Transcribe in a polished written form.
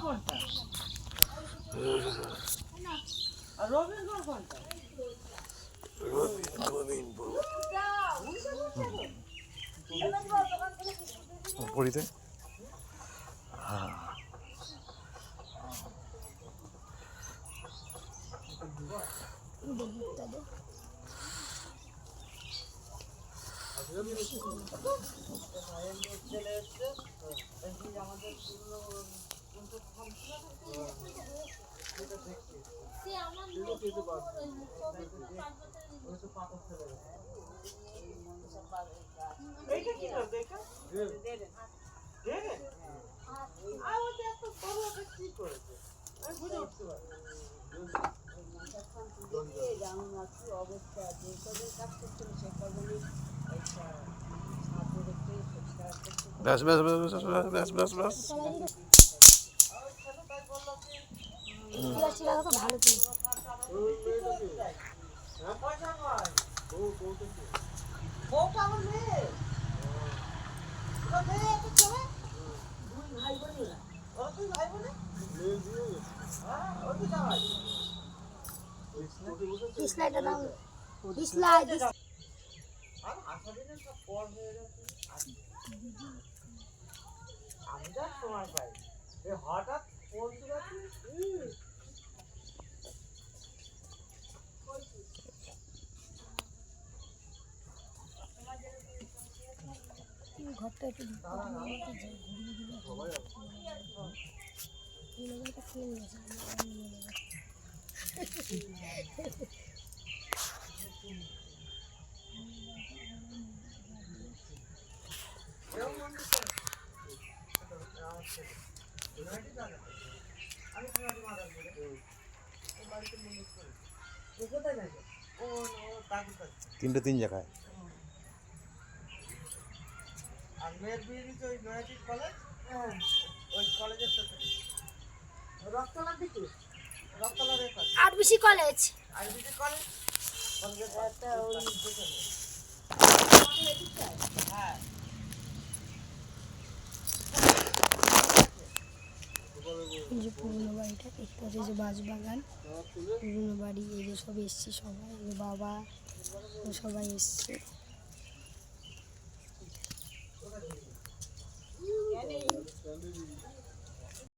কোনটা? আর রবীন্দ্র কোনটা? পড়িতে এইটা কি নাম দেখা? কি করেছে আমি বুঝে উঠতে পারি ব্যাস ব্যাস ব্যাস ব্যাস ব্যাস ব্যাস ব্যাস ভালো বউটা আমার মেয়ে ভাই বোন ওরা তুই ভাই বোনে ওই তো যাওয়াই ডিসলাইটটা দাও ডিসলাইট আর আসাদিনের সব পর হয়ে গেছে আমি যা সময় পাই এই হঠাৎ ফোন দিলাছি ঘরটা একটু তিনটে তিন জায়গায় আর মেয়ের বিয়ে দিচ্ছে ওই নয়াটি কলেজ ওই কলেজের সাথে রক্তলার দিকে রক্তলার আরবিসি কলেজ আরবিসি কলেজ কলেজের একটা ওই হ্যাঁ এই যে পুরনো বাড়িটা দেখতে পাচ্ছি যে বাঁশবাগান পুরনো বাড়ি এই যে সব এসছি সবাই এই যে বাবা সবাই এসছে